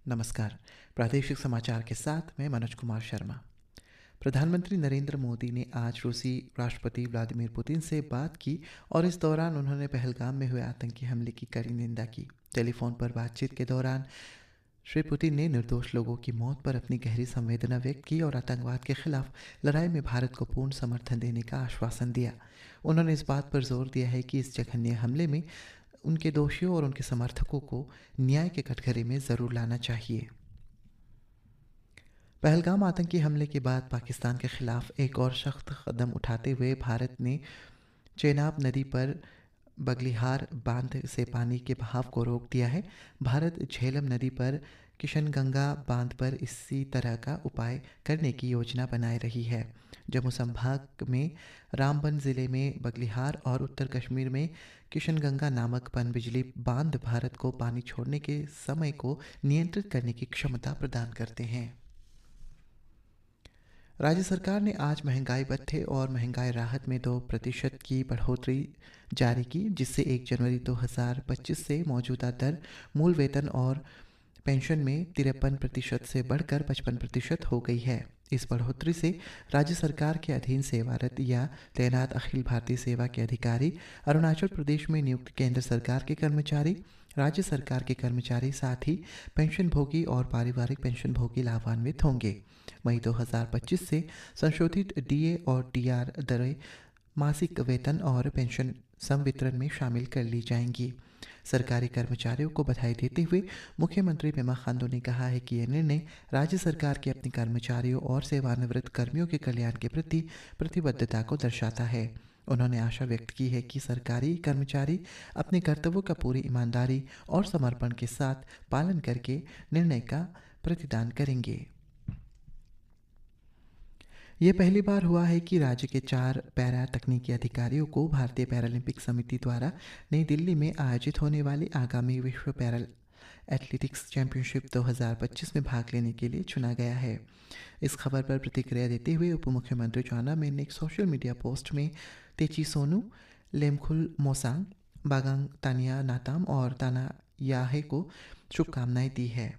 नमस्कार। प्रादेशिक समाचार के साथ मैं मनोज कुमार शर्मा। प्रधानमंत्री नरेंद्र मोदी ने आज रूसी राष्ट्रपति व्लादिमीर पुतिन से बात की और इस दौरान उन्होंने पहलगाम में हुए आतंकी हमले की कड़ी निंदा की। टेलीफोन पर बातचीत के दौरान श्री पुतिन ने निर्दोष लोगों की मौत पर अपनी गहरी संवेदना व्यक्त की और आतंकवाद के खिलाफ लड़ाई में भारत को पूर्ण समर्थन देने का आश्वासन दिया। उन्होंने इस बात पर जोर दिया है कि इस जघन्य हमले में उनके दोषियों और उनके समर्थकों को न्याय के कटघरे में ज़रूर लाना चाहिए। पहलगाम आतंकी हमले के बाद पाकिस्तान के खिलाफ एक और सख्त कदम उठाते हुए भारत ने चेनाब नदी पर बगलिहार बांध से पानी के बहाव को रोक दिया है। भारत झेलम नदी पर किशनगंगा बांध पर इसी तरह का उपाय करने की योजना बनाए रही है। जम्मू संभाग में रामबन ज़िले में बगलिहार और उत्तर कश्मीर में किशनगंगा नामक पनबिजली बांध भारत को पानी छोड़ने के समय को नियंत्रित करने की क्षमता प्रदान करते हैं। राज्य सरकार ने आज महंगाई भत्ते और महंगाई राहत में 2% की बढ़ोतरी जारी की, जिससे 1 जनवरी 2025 से मौजूदा दर मूल वेतन और पेंशन में 53% से बढ़कर 55% हो गई है। इस बढ़ोतरी से राज्य सरकार के अधीन सेवारत या तैनात अखिल भारतीय सेवा के अधिकारी, अरुणाचल प्रदेश में नियुक्त केंद्र सरकार के कर्मचारी, राज्य सरकार के कर्मचारी, साथ ही पेंशनभोगी और पारिवारिक पेंशनभोगी लाभान्वित होंगे। मई 2025 से संशोधित डीए और टीआर दरें मासिक वेतन और पेंशन संवितरण में शामिल कर ली जाएंगी। सरकारी कर्मचारियों को बधाई देते हुए मुख्यमंत्री पेमा खांडू ने कहा है कि यह निर्णय राज्य सरकार के अपने कर्मचारियों और सेवानिवृत्त कर्मियों के कल्याण के प्रति प्रतिबद्धता को दर्शाता है। उन्होंने आशा व्यक्त की है कि सरकारी कर्मचारी अपने कर्तव्यों का पूरी ईमानदारी और समर्पण के साथ पालन करके निर्णय का प्रतिदान करेंगे। ये पहली बार हुआ है कि राज्य के 4 पैरा तकनीकी अधिकारियों को भारतीय पैरालंपिक समिति द्वारा नई दिल्ली में आयोजित होने वाली आगामी विश्व पैरा एथलेटिक्स चैंपियनशिप 2025 में भाग लेने के लिए चुना गया है। इस खबर पर प्रतिक्रिया देते हुए उप मुख्यमंत्री चाउना मेन ने एक सोशल मीडिया पोस्ट में तेची सोनू, लेमखुल मोसांग, बागांग तानिया नाताम और ताना याहे को शुभकामनाएं दी है।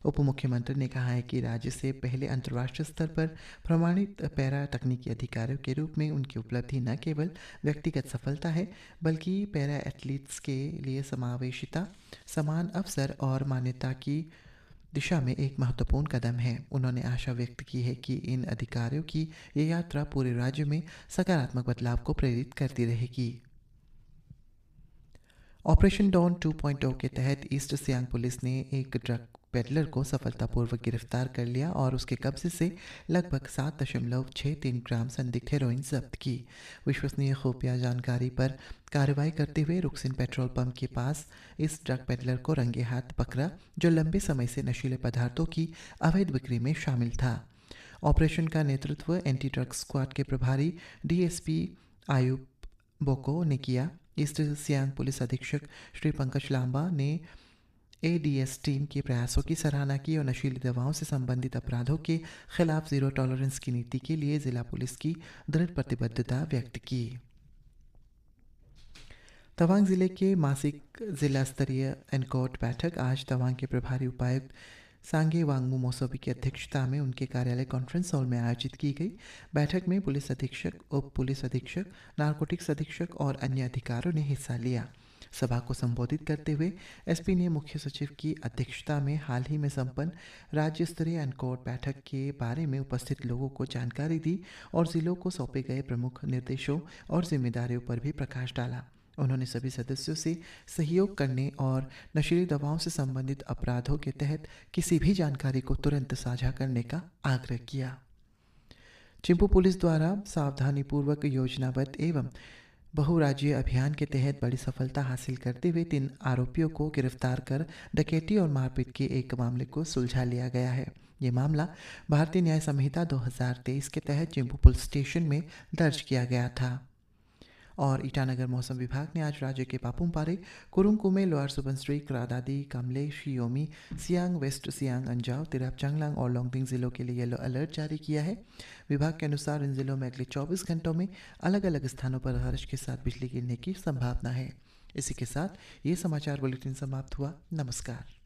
उप मुख्यमंत्री ने कहा है कि राज्य से पहले अंतर्राष्ट्रीय स्तर पर प्रमाणित पैरा तकनीकी अधिकारियों के रूप में उनकी उपलब्धि न केवल व्यक्तिगत सफलता है, बल्कि पैरा एथलीट्स के लिए समावेशिता, समान अवसर और मान्यता की दिशा में एक महत्वपूर्ण कदम है। उन्होंने आशा व्यक्त की है कि इन अधिकारियों की ये यात्रा पूरे राज्य में सकारात्मक बदलाव को प्रेरित करती रहेगी। ऑपरेशन डॉन 2.0 के तहत ईस्ट सियांग पुलिस ने एक ड्रग पेडलर को सफलतापूर्वक गिरफ्तार कर लिया और उसके कब्जे से लगभग 7.63 ग्राम संदिग्ध हेरोइन जब्त की। विश्वसनीय खुफिया जानकारी पर कार्रवाई करते हुए रुकसिन पेट्रोल पंप के पास इस ड्रग पेडलर को रंगे हाथ पकड़ा, जो लंबे समय से नशीले पदार्थों की अवैध बिक्री में शामिल था। ऑपरेशन का नेतृत्व एंटी ड्रग स्क्वाड के प्रभारी डीएसपी आयुब बोको ने किया। ईस्ट सियांग पुलिस अधीक्षक श्री पंकज लांबा ने एडीएस टीम के प्रयासों की सराहना की और नशीली दवाओं से संबंधित अपराधों के खिलाफ जीरो टॉलरेंस की नीति के लिए जिला पुलिस की दृढ़ प्रतिबद्धता व्यक्त की। तवांग जिले के मासिक जिला स्तरीय एनकोट बैठक आज तवांग के प्रभारी उपायुक्त सांगे वांगमू मौसोबी की अध्यक्षता में उनके कार्यालय कॉन्फ्रेंस हॉल में आयोजित की गई। बैठक में पुलिस अधीक्षक, उप पुलिस अधीक्षक, नारकोटिक्स अधीक्षक और अन्य अधिकारियों ने हिस्सा लिया। सभा को संबोधित करते हुए एसपी ने मुख्य सचिव की अध्यक्षता में हाल ही में संपन्न राज्य स्तरीय एनकोट बैठक के बारे में उपस्थित लोगों को जानकारी दी और जिलों को सौंपे गए प्रमुख निर्देशों और जिम्मेदारियों पर भी प्रकाश डाला। उन्होंने सभी सदस्यों से सहयोग करने और नशीली दवाओं से संबंधित अपराधों के तहत किसी भी जानकारी को तुरंत साझा करने का आग्रह किया। चिंपू पुलिस द्वारा सावधानीपूर्वक योजनाबद्ध एवं बहुराज्यीय अभियान के तहत बड़ी सफलता हासिल करते हुए 3 आरोपियों को गिरफ्तार कर डकैती और मारपीट के एक मामले को सुलझा लिया गया है। ये मामला भारतीय न्याय संहिता 2023 के तहत चिंपू पुलिस स्टेशन में दर्ज किया गया था। और ईटानगर मौसम विभाग ने आज राज्य के पापुमपारे, कुरुंग कुमे, लोअर सुबनसिरी, क्रादादी, कामले, शियोमी, सियांग, वेस्ट सियांग, अंजाव, तिरप, चांगलांग और लोंगडिंग जिलों के लिए येलो अलर्ट जारी किया है। विभाग के अनुसार इन जिलों में अगले 24 घंटों में अलग अलग स्थानों पर बारिश के साथ बिजली गिरने की संभावना है। इसी के साथ ये समाचार बुलेटिन समाप्त हुआ। नमस्कार।